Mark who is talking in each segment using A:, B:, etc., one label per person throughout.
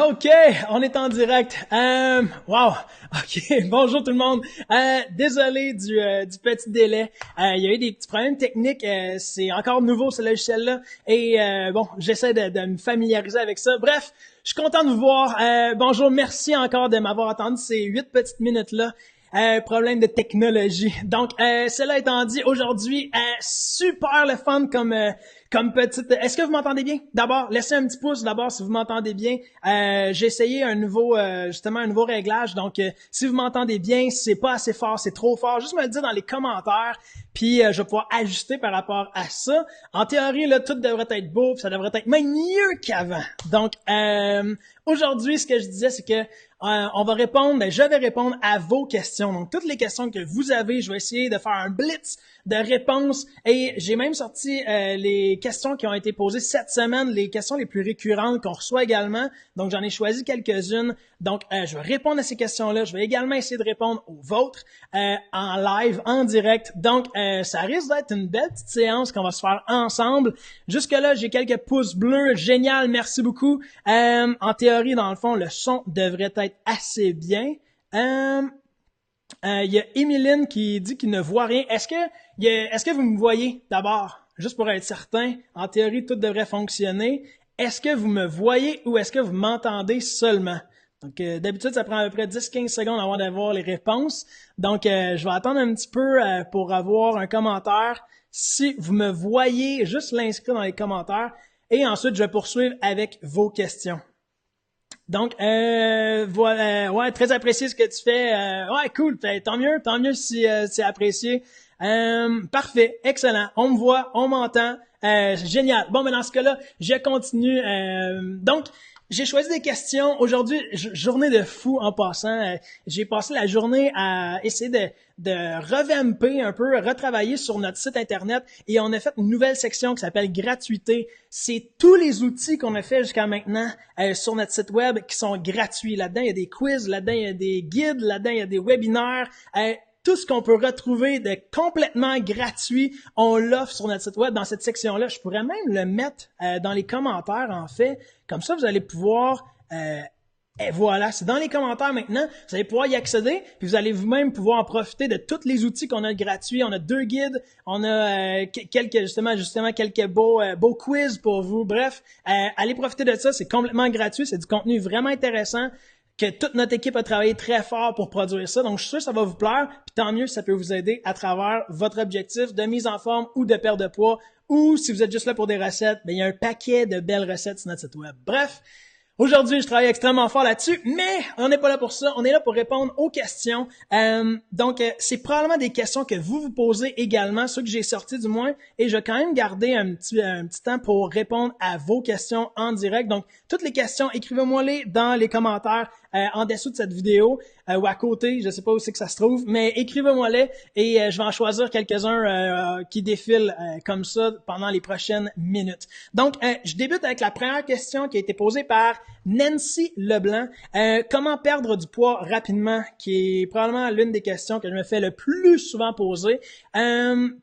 A: OK, on est en direct. Wow. OK, bonjour tout le monde. Désolé du petit délai. Il y a eu des petits problèmes techniques. C'est encore nouveau ce logiciel-là. Et bon, j'essaie de me familiariser avec ça. Bref, je suis content de vous voir. Bonjour, merci encore de m'avoir attendu ces 8 petites minutes-là. Problème de technologie. Donc, cela étant dit, aujourd'hui, super le fun comme petite... Est-ce que vous m'entendez bien? D'abord, laissez un petit pouce d'abord si vous m'entendez bien. J'ai essayé justement un nouveau réglage. Donc, si vous m'entendez bien, c'est pas assez fort, c'est trop fort, juste me le dire dans les commentaires. Puis, je vais pouvoir ajuster par rapport à ça. En théorie, là, tout devrait être beau, puis ça devrait être même mieux qu'avant. Donc, aujourd'hui, ce que je disais, c'est que je vais répondre à vos questions. Donc, toutes les questions que vous avez, je vais essayer de faire un blitz de réponses. Et j'ai même sorti les questions qui ont été posées cette semaine, les questions les plus récurrentes qu'on reçoit également. Donc, j'en ai choisi quelques-unes. Donc, je vais répondre à ces questions-là. Je vais également essayer de répondre aux vôtres en live, en direct. Donc, ça risque d'être une belle petite séance qu'on va se faire ensemble. Jusque-là, j'ai quelques pouces bleus. Génial, merci beaucoup. En théorie, dans le fond, le son devrait être assez bien. Il y a Emeline qui dit qu'il ne voit rien. Est-ce que vous me voyez d'abord? Juste pour être certain, en théorie, tout devrait fonctionner. Est-ce que vous me voyez ou est-ce que vous m'entendez seulement? Donc, d'habitude, ça prend à peu près 10-15 secondes avant d'avoir les réponses. Donc, je vais attendre un petit peu pour avoir un commentaire. Si vous me voyez, juste l'inscrire dans les commentaires. Et ensuite, je vais poursuivre avec vos questions. Donc, voilà, ouais, très apprécié ce que tu fais. Ouais, cool, tant mieux si c'est apprécié. Parfait, excellent. On me voit, on m'entend. Génial. Bon, mais dans ce cas-là, je continue. Donc, j'ai choisi des questions. Aujourd'hui, journée de fou en passant. J'ai passé la journée à essayer de revamper un peu, retravailler sur notre site Internet et on a fait une nouvelle section qui s'appelle Gratuité. C'est tous les outils qu'on a fait jusqu'à maintenant sur notre site web qui sont gratuits. Là-dedans, il y a des quiz, là-dedans, il y a des guides, là-dedans, il y a des webinaires. Tout ce qu'on peut retrouver de complètement gratuit, on l'offre sur notre site web dans cette section-là. Je pourrais même le mettre dans les commentaires, en fait. Comme ça, vous allez pouvoir... et voilà, c'est dans les commentaires maintenant. Vous allez pouvoir y accéder, puis vous allez vous-même pouvoir en profiter de tous les outils qu'on a gratuits. On a 2 guides, on a justement quelques beaux quiz pour vous. Bref, allez profiter de ça. C'est complètement gratuit. C'est du contenu vraiment intéressant que toute notre équipe a travaillé très fort pour produire ça. Donc, je suis sûr que ça va vous plaire. Puis tant mieux si ça peut vous aider à travers votre objectif de mise en forme ou de perte de poids. Ou si vous êtes juste là pour des recettes, ben il y a un paquet de belles recettes sur notre site web. Bref, aujourd'hui, je travaille extrêmement fort là-dessus, mais on n'est pas là pour ça. On est là pour répondre aux questions. Donc, c'est probablement des questions que vous posez également, ceux que j'ai sortis du moins, et je vais quand même garder un petit temps pour répondre à vos questions en direct. Donc, toutes les questions, écrivez-moi-les dans les commentaires en dessous de cette vidéo ou à côté, je sais pas où c'est que ça se trouve, mais écrivez-moi-les et je vais en choisir quelques-uns qui défilent comme ça pendant les prochaines minutes. Donc, je débute avec la première question qui a été posée par Nancy Leblanc. Comment perdre du poids rapidement, qui est probablement l'une des questions que je me fais le plus souvent poser.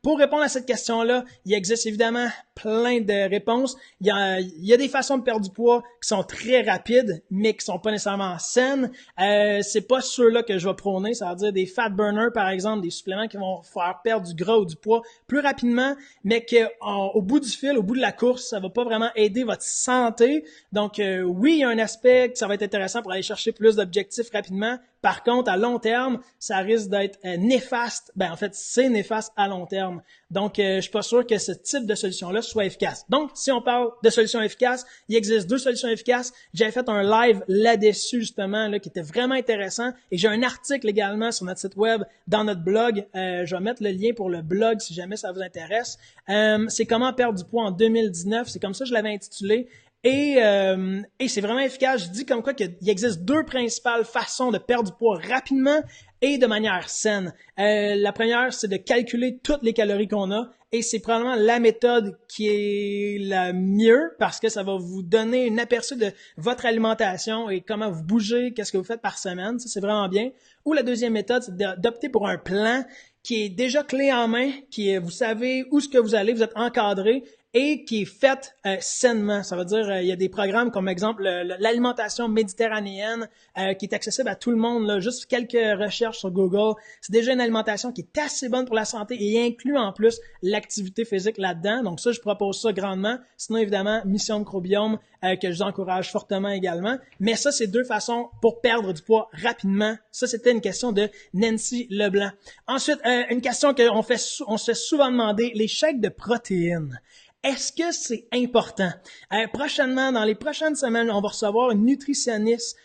A: Pour répondre à cette question-là, il existe évidemment plein de réponses. Il y a des façons de perdre du poids qui sont très rapides, mais qui sont pas nécessairement saines. C'est pas ceux-là que je vais prôner, ça veut dire des fat burners, par exemple, des suppléments qui vont faire perdre du gras ou du poids plus rapidement, mais qu'au bout du fil, au bout de la course, ça va pas vraiment aider votre santé. Donc, oui, il y a un aspect que ça va être intéressant pour aller chercher plus d'objectifs rapidement. Par contre, à long terme, ça risque d'être néfaste. Ben, en fait, c'est néfaste à long terme. Donc, je suis pas sûr que ce type de solution-là soit efficace. Donc, si on parle de solutions efficaces, il existe 2 solutions efficaces. J'avais fait un live là-dessus, justement, là, qui était vraiment intéressant. Et j'ai un article également sur notre site web, dans notre blog. Je vais mettre le lien pour le blog si jamais ça vous intéresse. C'est comment perdre du poids en 2019. C'est comme ça que je l'avais intitulé. Et c'est vraiment efficace. Je dis comme quoi qu'il existe 2 principales façons de perdre du poids rapidement et de manière saine. La première, c'est de calculer toutes les calories qu'on a. Et c'est probablement la méthode qui est la mieux parce que ça va vous donner un aperçu de votre alimentation et comment vous bougez, qu'est-ce que vous faites par semaine. Ça, c'est vraiment bien. Ou la deuxième méthode, c'est d'opter pour un plan qui est déjà clé en main, qui est, vous savez où ce que vous allez, vous êtes encadré et qui est faite sainement. Ça veut dire, il y a des programmes comme exemple l'alimentation méditerranéenne qui est accessible à tout le monde. Là, juste quelques recherches sur Google. C'est déjà une alimentation qui est assez bonne pour la santé et inclut en plus l'activité physique là-dedans. Donc ça, je propose ça grandement. Sinon, évidemment, Mission Microbiome que je vous encourage fortement également. Mais ça, c'est 2 façons pour perdre du poids rapidement. Ça, c'était une question de Nancy Leblanc. Ensuite, une question qu'on se fait souvent demander, les shakes de protéines. Est-ce que c'est important? Prochainement, dans les prochaines semaines, on va recevoir une nutritionniste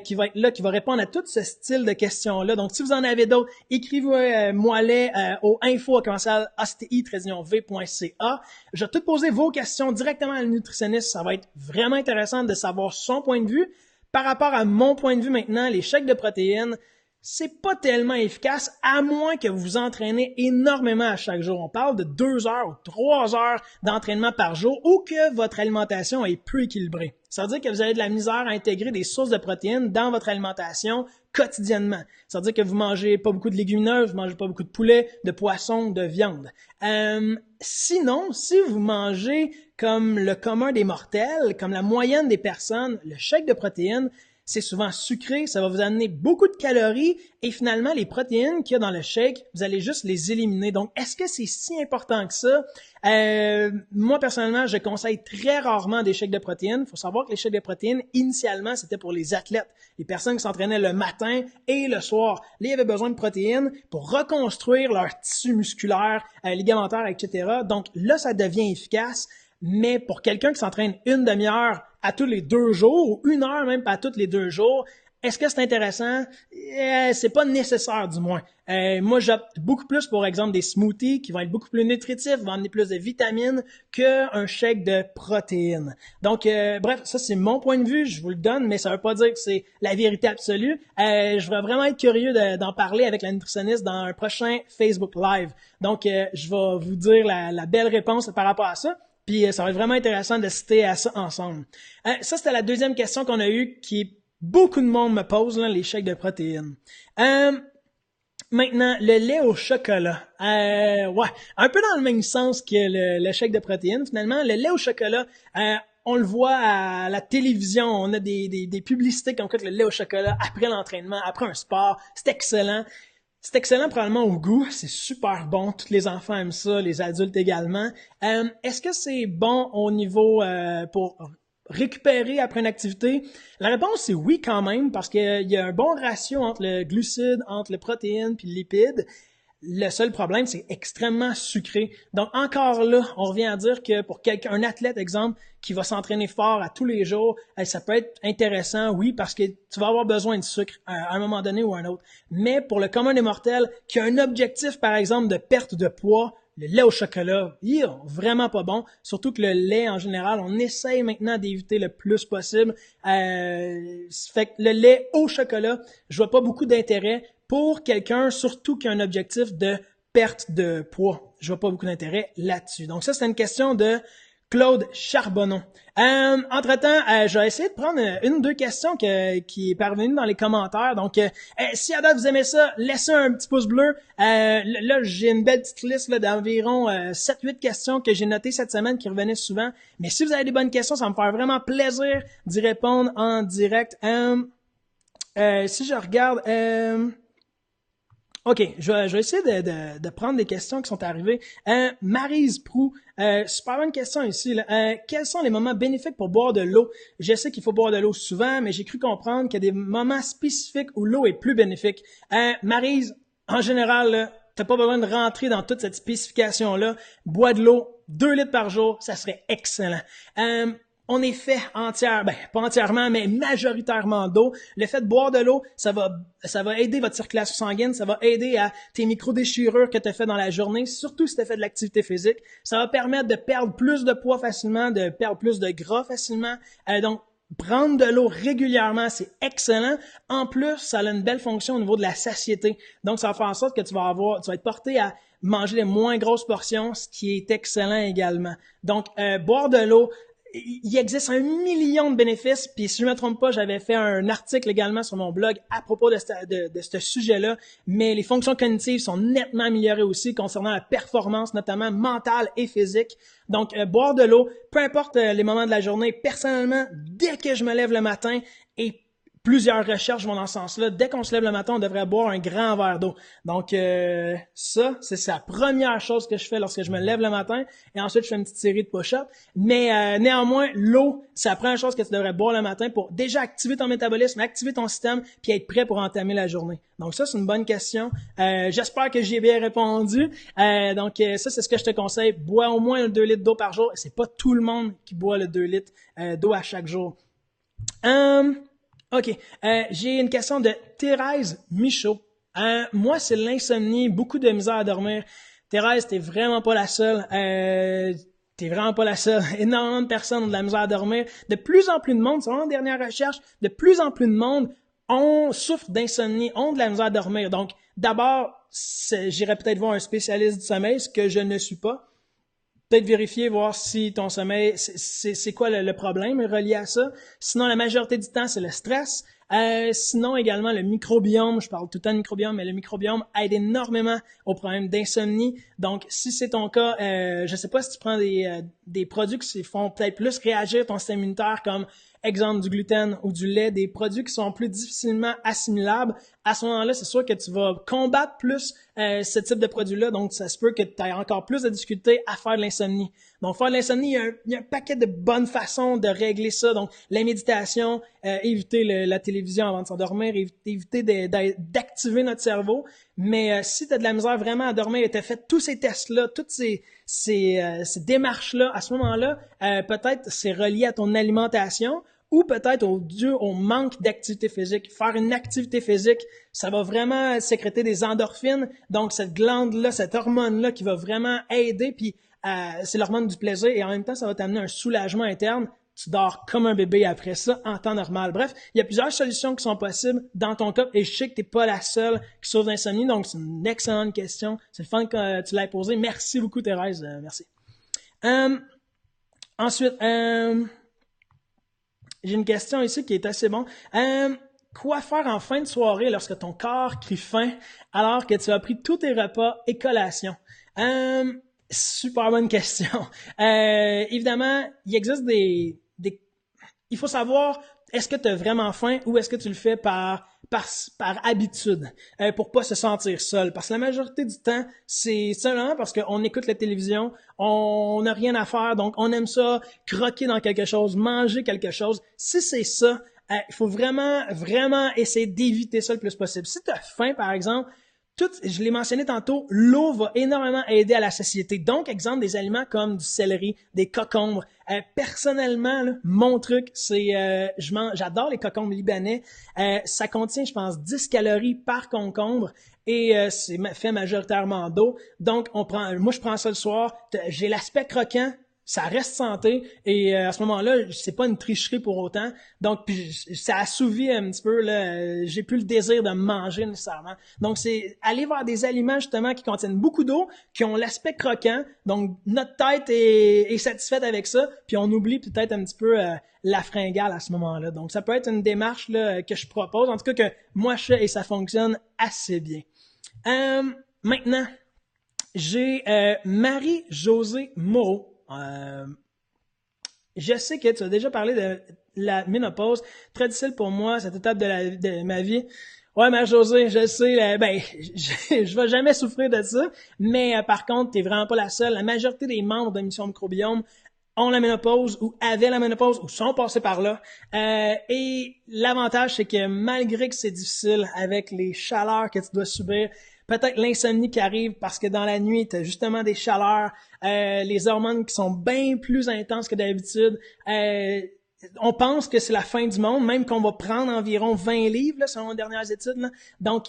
A: qui va être là, qui va répondre à tout ce style de questions-là. Donc, si vous en avez d'autres, écrivez-moi-les au info@asti-v.ca. Je vais tout poser vos questions directement à la nutritionniste. Ça va être vraiment intéressant de savoir son point de vue. Par rapport à mon point de vue maintenant, les shakes de protéines, c'est pas tellement efficace à moins que vous vous entraînez énormément à chaque jour. On parle de 2 heures ou 3 heures d'entraînement par jour ou que votre alimentation est peu équilibrée. Ça veut dire que vous avez de la misère à intégrer des sources de protéines dans votre alimentation quotidiennement. Ça veut dire que vous mangez pas beaucoup de légumineuses, vous mangez pas beaucoup de poulet, de poisson, de viande. Sinon, si vous mangez comme le commun des mortels, comme la moyenne des personnes, le shake de protéines, c'est souvent sucré, ça va vous amener beaucoup de calories et finalement, les protéines qu'il y a dans le shake, vous allez juste les éliminer. Donc, est-ce que c'est si important que ça? Moi, personnellement, je conseille très rarement des shakes de protéines. Il faut savoir que les shakes de protéines, initialement, c'était pour les athlètes, les personnes qui s'entraînaient le matin et le soir. Là, ils avaient besoin de protéines pour reconstruire leur tissu musculaire, ligamentaire, etc. Donc, là, ça devient efficace. Mais pour quelqu'un qui s'entraîne une demi-heure à tous les 2 jours, ou 1 heure même pas tous les 2 jours, est-ce que c'est intéressant? C'est pas nécessaire du moins. Moi, j'opte beaucoup plus pour exemple des smoothies qui vont être beaucoup plus nutritifs, vont amener plus de vitamines qu'un shake de protéines. Donc, bref, ça c'est mon point de vue, je vous le donne, mais ça veut pas dire que c'est la vérité absolue. Je vais vraiment être curieux d'en parler avec la nutritionniste dans un prochain Facebook Live. Donc, je vais vous dire la belle réponse par rapport à ça. Puis ça va être vraiment intéressant de citer à ça ensemble. Ça, c'était la deuxième question qu'on a eue qui beaucoup de monde me pose, là, les shakes de protéines. Maintenant, le lait au chocolat. Ouais, un peu dans le même sens que le shake de protéines, finalement. Le lait au chocolat, on le voit à la télévision, on a des publicités comme quoi que le lait au chocolat après l'entraînement, après un sport, c'est excellent. C'est excellent probablement au goût, c'est super bon, tous les enfants aiment ça, les adultes également. Est-ce que c'est bon au niveau pour récupérer après une activité? La réponse c'est oui quand même, parce qu'il y a un bon ratio entre le glucide, entre le protéine puis le lipide. Le seul problème, c'est extrêmement sucré. Donc, encore là, on revient à dire que pour un athlète, exemple, qui va s'entraîner fort à tous les jours, ça peut être intéressant, oui, parce que tu vas avoir besoin de sucre à un moment donné ou à un autre. Mais pour le commun des mortels, qui a un objectif, par exemple, de perte de poids, le lait au chocolat, vraiment pas bon. Surtout que le lait, en général, on essaye maintenant d'éviter le plus possible. Fait que le lait au chocolat, je vois pas beaucoup d'intérêt. Pour quelqu'un, surtout qui a un objectif de perte de poids, je vois pas beaucoup d'intérêt là-dessus. Donc ça, c'est une question de Claude Charbonneau. Entre-temps, je vais essayer de prendre une ou deux questions qui est parvenue dans les commentaires. Donc, si à date vous aimez ça, laissez un petit pouce bleu. Là, j'ai une belle petite liste là, d'environ 7-8 questions que j'ai notées cette semaine qui revenaient souvent. Mais si vous avez des bonnes questions, ça va me faire vraiment plaisir d'y répondre en direct. Si je regarde... OK, je vais essayer de prendre des questions qui sont arrivées. Maryse Prou, super bonne question ici. Là. Quels sont les moments bénéfiques pour boire de l'eau? Je sais qu'il faut boire de l'eau souvent, mais j'ai cru comprendre qu'il y a des moments spécifiques où l'eau est plus bénéfique. Maryse, en général, t'as pas besoin de rentrer dans toute cette spécification-là. Bois de l'eau 2 litres par jour, ça serait excellent. On est fait pas entièrement, mais majoritairement d'eau. Le fait de boire de l'eau, ça va aider votre circulation sanguine, ça va aider à tes micro-déchirures que tu as fait dans la journée, surtout si tu as fait de l'activité physique. Ça va permettre de perdre plus de poids facilement, de perdre plus de gras facilement. Donc, prendre de l'eau régulièrement, c'est excellent. En plus, ça a une belle fonction au niveau de la satiété. Donc, ça va faire en sorte que tu vas être porté à manger les moins grosses portions, ce qui est excellent également. Donc, boire de l'eau, il existe 1 million de bénéfices, puis si je me trompe pas, j'avais fait un article également sur mon blog à propos de ce sujet-là, mais les fonctions cognitives sont nettement améliorées aussi concernant la performance, notamment mentale et physique. Donc, boire de l'eau, peu importe les moments de la journée, personnellement, dès que je me lève le matin, et plusieurs recherches vont dans ce sens-là. Dès qu'on se lève le matin, on devrait boire un grand verre d'eau. Donc, ça, c'est la première chose que je fais lorsque je me lève le matin. Et ensuite, je fais une petite série de push-ups. Mais néanmoins, l'eau, c'est la première chose que tu devrais boire le matin pour déjà activer ton métabolisme, activer ton système, puis être prêt pour entamer la journée. Donc ça, c'est une bonne question. J'espère que j'y ai bien répondu. Donc ça, c'est ce que je te conseille. Bois au moins 2 litres d'eau par jour. C'est pas tout le monde qui boit le 2 litres d'eau à chaque jour. OK. J'ai une question de Thérèse Michaud. Moi, c'est l'insomnie, beaucoup de misère à dormir. Thérèse, t'es vraiment pas la seule. T'es vraiment pas la seule. Énormément de personnes ont de la misère à dormir. De plus en plus de monde, selon la dernière recherche, de plus en plus de monde souffre d'insomnie, ont de la misère à dormir. Donc, d'abord, j'irais peut-être voir un spécialiste du sommeil, ce que je ne suis pas. Peut-être vérifier, voir si ton sommeil, c'est quoi le problème relié à ça. Sinon, la majorité du temps, c'est le stress. Sinon, également, le microbiome. Je parle tout le temps de microbiome, mais le microbiome aide énormément au problème d'insomnie. Donc, si c'est ton cas, je sais pas si tu prends des produits qui font peut-être plus réagir ton système immunitaire, comme exemple du gluten ou du lait, des produits qui sont plus difficilement assimilables. À ce moment-là, c'est sûr que tu vas combattre plus ce type de produit-là. Donc, ça se peut que tu aies encore plus de difficultés à faire de l'insomnie. Donc, faire de l'insomnie, il y a un paquet de bonnes façons de régler ça. Donc, la méditation, éviter la télévision avant de s'endormir, éviter d'activer notre cerveau. Mais si tu as de la misère vraiment à dormir et tu as fait tous ces tests-là, toutes ces démarches-là, à ce moment-là, peut-être c'est relié à ton alimentation ou peut-être au manque d'activité physique. Faire une activité physique, ça va vraiment sécréter des endorphines. Donc, cette glande-là, cette hormone-là qui va vraiment aider, puis c'est l'hormone du plaisir et en même temps, ça va t'amener un soulagement interne. Tu dors comme un bébé après ça, en temps normal. Bref, il y a plusieurs solutions qui sont possibles dans ton cas et je sais que t'es pas la seule qui souffre d'insomnie, donc c'est une excellente question. C'est le fun que tu l'aies posée. Merci beaucoup, Thérèse. Merci. Ensuite, j'ai une question ici qui est assez bon. Quoi faire en fin de soirée lorsque ton corps crie faim alors que tu as pris tous tes repas et collations? Super bonne question. Évidemment, il existe il faut savoir, est-ce que tu as vraiment faim ou est-ce que tu le fais par habitude, pour pas se sentir seul. Parce que la majorité du temps, c'est seulement parce qu'on écoute la télévision, on n'a rien à faire, donc on aime ça, croquer dans quelque chose, manger quelque chose. Si c'est ça, il faut vraiment, vraiment essayer d'éviter ça le plus possible. Si tu as faim, par exemple, je l'ai mentionné tantôt, l'eau va énormément aider à la satiété. Donc, exemple, des aliments comme du céleri, des cocombres. Personnellement, là, mon truc, c'est j'adore les cocombres libanais. Ça contient, je pense, 10 calories par concombre et c'est fait majoritairement d'eau. Donc, moi, je prends ça le soir. J'ai l'aspect croquant. Ça reste santé et à ce moment-là, c'est pas une tricherie pour autant. Donc, puis, ça assouvit un petit peu, là, j'ai plus le désir de manger nécessairement. Donc, c'est aller vers des aliments justement qui contiennent beaucoup d'eau, qui ont l'aspect croquant. Donc, notre tête est satisfaite avec ça, puis on oublie peut-être un petit peu la fringale à ce moment-là. Donc, ça peut être une démarche là, que je propose, en tout cas que moi je fais et ça fonctionne assez bien. Maintenant, j'ai Marie-Josée Moreau. Je sais que tu as déjà parlé de la ménopause, très difficile pour moi, cette étape de ma vie. Ouais, Marie-Josée, je sais, je vais jamais souffrir de ça, mais par contre, t'es vraiment pas la seule. La majorité des membres de Mission Microbiome ont la ménopause ou avaient la ménopause ou sont passés par là. Et l'avantage, c'est que malgré que c'est difficile avec les chaleurs que tu dois subir, peut-être l'insomnie qui arrive parce que dans la nuit, tu as justement des chaleurs, les hormones qui sont bien plus intenses que d'habitude. On pense que c'est la fin du monde, même qu'on va prendre environ 20 livres, là, selon les dernières études. Là. Donc,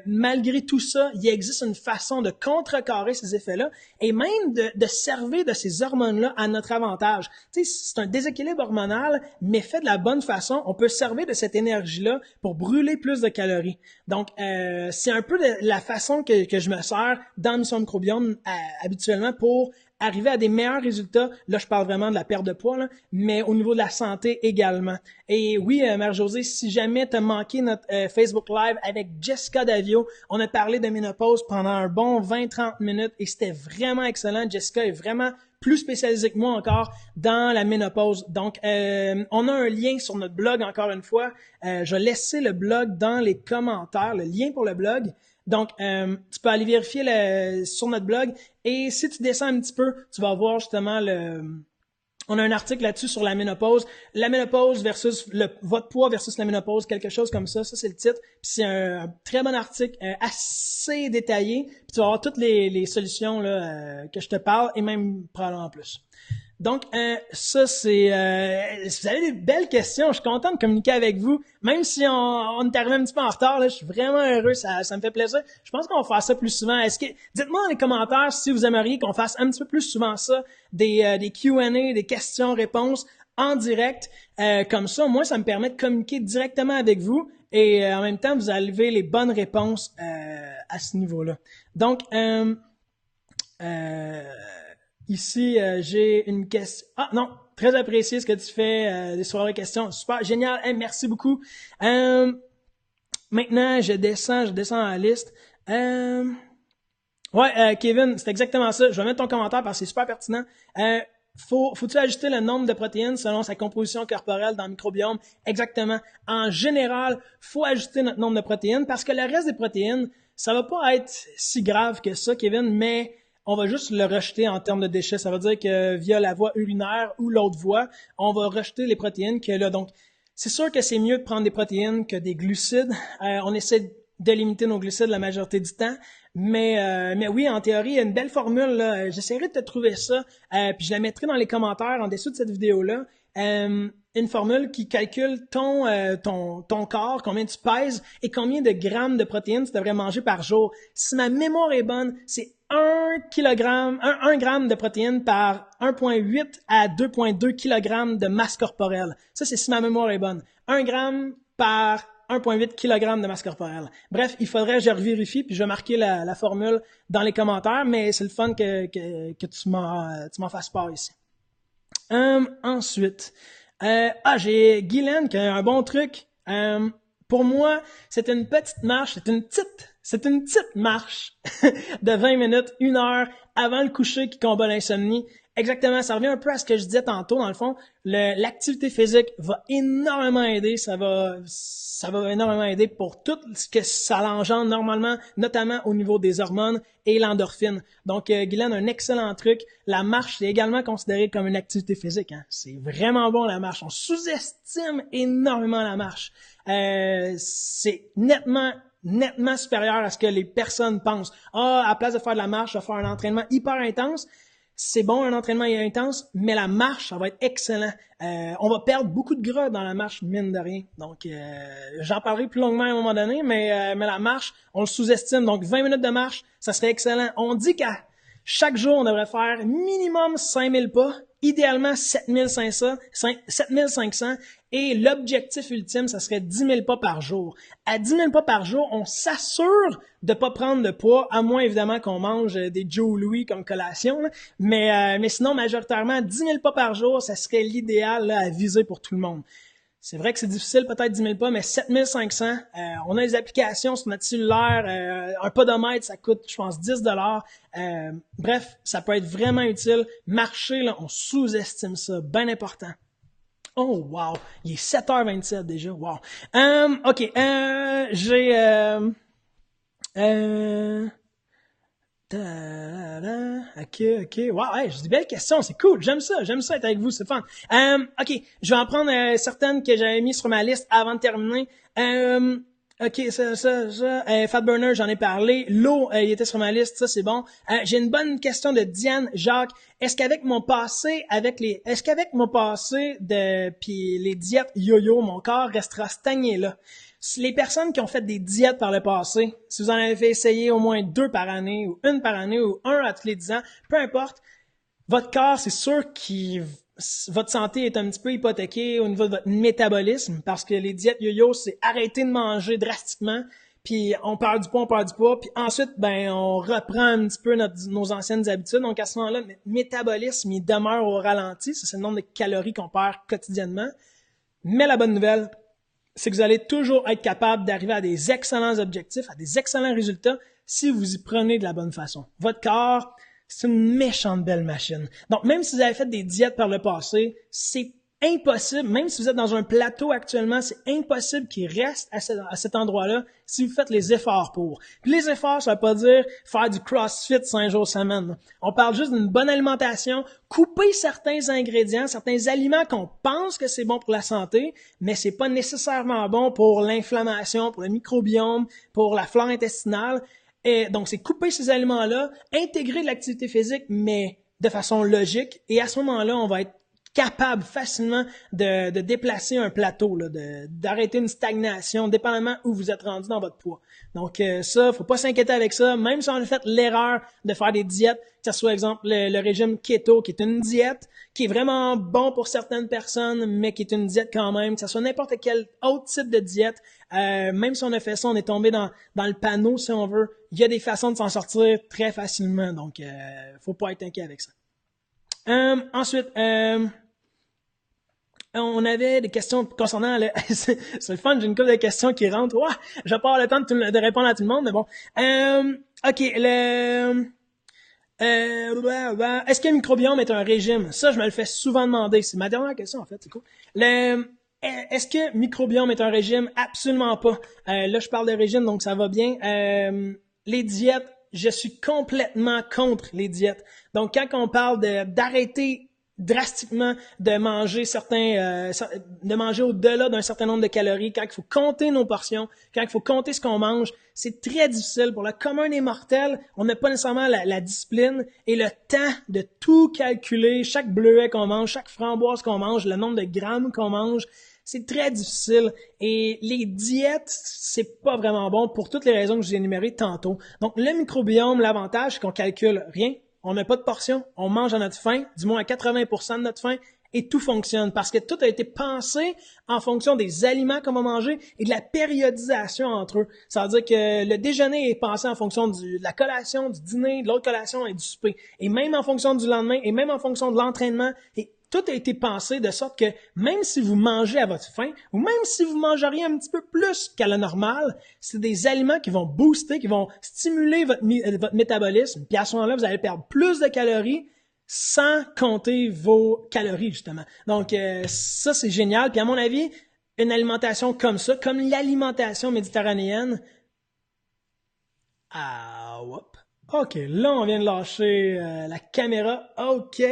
A: malgré tout ça, il existe une façon de contrecarrer ces effets-là et même de servir de ces hormones-là à notre avantage. Tu sais, c'est un déséquilibre hormonal, mais fait de la bonne façon, on peut servir de cette énergie-là pour brûler plus de calories. Donc, c'est un peu la façon que je me sers dans Mission Microbiome habituellement pour arriver à des meilleurs résultats. Là, je parle vraiment de la perte de poids, là, mais au niveau de la santé également. Et oui, Mère-Josée, si jamais tu as manqué notre Facebook Live avec Jessica Davio, on a parlé de ménopause pendant un bon 20-30 minutes et c'était vraiment excellent. Jessica est vraiment plus spécialisée que moi encore dans la ménopause. Donc, on a un lien sur notre blog encore une fois. Je vais laisser le blog dans les commentaires, le lien pour le blog. Donc, tu peux aller vérifier sur notre blog et si tu descends un petit peu, tu vas voir justement on a un article là-dessus sur la ménopause. La ménopause versus votre poids versus la ménopause, quelque chose comme ça. Ça, c'est le titre. Puis c'est un très bon article, assez détaillé. Puis tu vas avoir toutes les solutions là, que je te parle et même probablement plus. Donc, ça, c'est... vous avez des belles questions. Je suis content de communiquer avec vous. Même si on est arrivé un petit peu en retard, là, je suis vraiment heureux. Ça me fait plaisir. Je pense qu'on va faire ça plus souvent. Dites-moi dans les commentaires si vous aimeriez qu'on fasse un petit peu plus souvent ça. Des Q&A, des questions-réponses en direct. Comme ça, moi, ça me permet de communiquer directement avec vous. Et en même temps, vous avez les bonnes réponses à ce niveau-là. Donc, ici, j'ai une question. Ah non, très apprécié ce que tu fais, des soirées questions. Super, génial. Hey, merci beaucoup. Maintenant, je descends dans la liste. Kevin, c'est exactement ça. Je vais mettre ton commentaire parce que c'est super pertinent. Faut-tu ajuster le nombre de protéines selon sa composition corporelle dans le microbiome? Exactement. En général, faut ajuster notre nombre de protéines parce que le reste des protéines, ça va pas être si grave que ça, Kevin, mais on va juste le rejeter en termes de déchets. Ça veut dire que via la voie urinaire ou l'autre voie, on va rejeter les protéines qu'il y a là. Donc, c'est sûr que c'est mieux de prendre des protéines que des glucides. On essaie de limiter nos glucides la majorité du temps. Mais oui, en théorie, il y a une belle formule, là. J'essaierai de te trouver ça, puis je la mettrai dans les commentaires en dessous de cette vidéo-là. Une formule qui calcule ton corps, combien tu pèses et combien de grammes de protéines tu devrais manger par jour. Si ma mémoire est bonne, c'est 1 gramme de protéines par 1,8 à 2,2 kg de masse corporelle. Ça, c'est si ma mémoire est bonne. 1 gramme par 1,8 kg de masse corporelle. Bref, il faudrait que je revérifie, puis je vais marquer la formule dans les commentaires, mais c'est le fun que tu m'en fasses part ici. Ensuite, j'ai Guylaine qui a un bon truc. Pour moi, c'est une petite marche, c'est une petite marche de 20 minutes, 1 heure avant le coucher qui combat l'insomnie. Exactement, ça revient un peu à ce que je disais tantôt. Dans le fond, l'activité physique va énormément aider. Ça va énormément aider pour tout ce que ça engendre normalement, notamment au niveau des hormones et l'endorphine. Donc, Guylaine, un excellent truc. La marche, c'est également considéré comme une activité physique. Hein. C'est vraiment bon, la marche. On sous-estime énormément la marche. C'est nettement supérieur à ce que les personnes pensent. À la place de faire de la marche, je vais faire un entraînement hyper intense. C'est bon, un entraînement intense, mais la marche, ça va être excellent. On va perdre beaucoup de gras dans la marche, mine de rien. Donc, j'en parlerai plus longuement à un moment donné, mais la marche, on le sous-estime. Donc, 20 minutes de marche, ça serait excellent. On dit qu'à chaque jour, on devrait faire minimum 5000 pas, idéalement 7500, et l'objectif ultime, ça serait 10 000 pas par jour. À 10 000 pas par jour, on s'assure de pas prendre de poids, à moins évidemment qu'on mange des Joe Louis comme collation, là. Mais sinon, majoritairement, 10 000 pas par jour, ça serait l'idéal là, à viser pour tout le monde. C'est vrai que c'est difficile, peut-être 10 000 pas, mais 7500, on a des applications sur notre cellulaire, un podomètre, ça coûte, je pense, 10 $. Bref, ça peut être vraiment utile. Marcher, là, on sous-estime ça, bien important. Oh, wow! Il est 7h27 déjà, wow! OK, j'ai... OK. Wow, hey, j'ai des belles questions, c'est cool. J'aime ça être avec vous, c'est fun. OK, je vais en prendre certaines que j'avais mis sur ma liste avant de terminer. OK, Fat Burner, j'en ai parlé. L'eau, il était sur ma liste, ça c'est bon. J'ai une bonne question de Diane Jacques. Est-ce qu'avec mon passé puis les diètes yo-yo, mon corps restera stagné là? Les personnes qui ont fait des diètes par le passé, si vous en avez fait essayer au moins 2 par année, ou 1 par année, ou 1 à tous les 10 ans, peu importe, votre corps, c'est sûr votre santé est un petit peu hypothéquée au niveau de votre métabolisme, parce que les diètes yo-yo, c'est arrêter de manger drastiquement, puis on perd du poids, puis ensuite, ben, on reprend un petit peu nos anciennes habitudes. Donc, à ce moment-là, notre métabolisme, il demeure au ralenti. Ça, c'est le nombre de calories qu'on perd quotidiennement. Mais la bonne nouvelle, c'est que vous allez toujours être capable d'arriver à des excellents objectifs, à des excellents résultats si vous y prenez de la bonne façon. Votre corps, c'est une méchante belle machine. Donc, même si vous avez fait des diètes par le passé, c'est impossible, même si vous êtes dans un plateau actuellement, c'est impossible qu'il reste à cet endroit-là si vous faites les efforts pour. Puis les efforts, ça veut pas dire faire du CrossFit 5 jours semaine. On parle juste d'une bonne alimentation, couper certains ingrédients, certains aliments qu'on pense que c'est bon pour la santé, mais c'est pas nécessairement bon pour l'inflammation, pour le microbiome, pour la flore intestinale. Et donc, c'est couper ces aliments-là, intégrer de l'activité physique, mais de façon logique. Et à ce moment-là, on va être capable facilement de déplacer un plateau, là, d'arrêter une stagnation, dépendamment où vous êtes rendu dans votre poids. Donc ça, faut pas s'inquiéter avec ça. Même si on a fait l'erreur de faire des diètes, que ce soit exemple le régime keto, qui est une diète qui est vraiment bon pour certaines personnes, mais qui est une diète quand même, que ce soit n'importe quel autre type de diète, même si on a fait ça, on est tombé dans le panneau, si on veut. Il y a des façons de s'en sortir très facilement, donc faut pas être inquiet avec ça. Ensuite, on avait des questions concernant c'est le fun, j'ai une couple de questions qui rentrent. Ouah, je vais pas avoir le temps de répondre à tout le monde, mais bon. OK, est-ce que le microbiome est un régime? Ça, je me le fais souvent demander. C'est ma dernière question, en fait, c'est cool. Est-ce que microbiome est un régime? Absolument pas. Là, je parle de régime, donc ça va bien. Les diètes, je suis complètement contre les diètes. Donc, quand on parle d'arrêter drastiquement de manger de manger au-delà d'un certain nombre de calories, quand il faut compter nos portions, quand il faut compter ce qu'on mange, c'est très difficile. Pour le commun des mortels, on n'a pas nécessairement la discipline et le temps de tout calculer, chaque bleuet qu'on mange, chaque framboise qu'on mange, le nombre de grammes qu'on mange. C'est très difficile et les diètes, c'est pas vraiment bon pour toutes les raisons que je vous ai énumérées tantôt. Donc, le microbiome, l'avantage, c'est qu'on calcule rien. On n'a pas de portion. On mange à notre faim, du moins à 80% de notre faim, et tout fonctionne parce que tout a été pensé en fonction des aliments qu'on va manger et de la périodisation entre eux. Ça veut dire que le déjeuner est pensé en fonction de la collation, du dîner, de l'autre collation et du souper. Et même en fonction du lendemain, et même en fonction de l'entraînement, et tout a été pensé de sorte que même si vous mangez à votre faim, ou même si vous mangeriez un petit peu plus qu'à la normale, c'est des aliments qui vont booster, qui vont stimuler votre métabolisme. Puis à ce moment-là, vous allez perdre plus de calories sans compter vos calories, justement. Donc, ça, c'est génial. Puis à mon avis, une alimentation comme ça, comme l'alimentation méditerranéenne, hop. OK, là, on vient de lâcher la caméra. OK,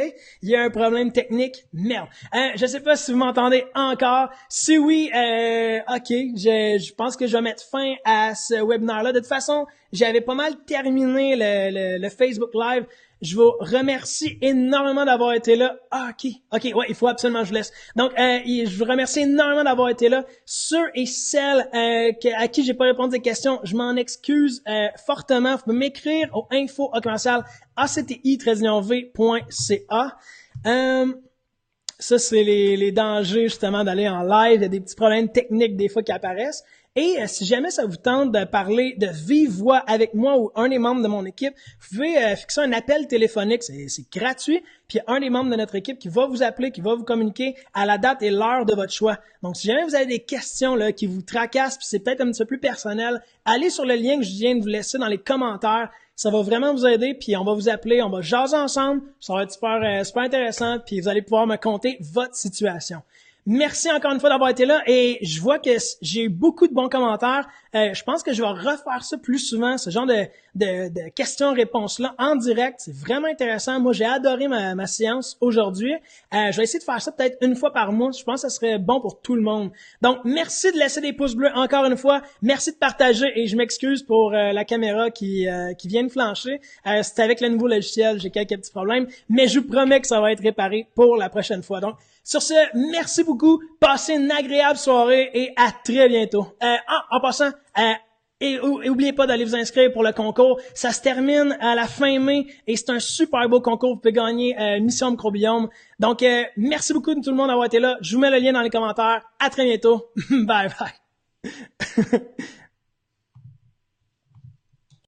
A: il y a un problème technique. Merde. Je sais pas si vous m'entendez encore. Si oui, OK, je pense que je vais mettre fin à ce webinaire-là. De toute façon, j'avais pas mal terminé le Facebook Live. Je vous remercie énormément d'avoir été là. Ah, OK, ouais, il faut absolument que je vous laisse. Donc, je vous remercie énormément d'avoir été là. Ceux et celles à qui j'ai pas répondu des questions, je m'en excuse fortement. Vous pouvez m'écrire au info@acti-v.ca. Ça, c'est les dangers, justement, d'aller en live. Il y a des petits problèmes techniques, des fois, qui apparaissent. Et si jamais ça vous tente de parler de vive voix avec moi ou un des membres de mon équipe, vous pouvez fixer un appel téléphonique, c'est gratuit, puis il y a un des membres de notre équipe qui va vous appeler, qui va vous communiquer à la date et l'heure de votre choix. Donc, si jamais vous avez des questions là qui vous tracassent, puis c'est peut-être un petit peu plus personnel, allez sur le lien que je viens de vous laisser dans les commentaires. Ça va vraiment vous aider, puis on va vous appeler, on va jaser ensemble. Ça va être super intéressant, puis vous allez pouvoir me conter votre situation. Merci encore une fois d'avoir été là et je vois que j'ai eu beaucoup de bons commentaires. Je pense que je vais refaire ça plus souvent, ce genre de questions-réponses-là en direct. C'est vraiment intéressant. Moi, j'ai adoré ma séance aujourd'hui. Je vais essayer de faire ça peut-être une fois par mois. Je pense que ça serait bon pour tout le monde. Donc, merci de laisser des pouces bleus encore une fois. Merci de partager et je m'excuse pour la caméra qui vient de flancher. C'est avec le nouveau logiciel, j'ai quelques petits problèmes, mais je vous promets que ça va être réparé pour la prochaine fois. Donc, sur ce, merci beaucoup. Passez une agréable soirée et à très bientôt. En passant, et oubliez pas d'aller vous inscrire pour le concours. Ça se termine à la fin mai et c'est un super beau concours. Vous pouvez gagner Mission Microbiome. Donc, merci beaucoup de tout le monde d'avoir été là. Je vous mets le lien dans les commentaires. À très bientôt. Bye bye.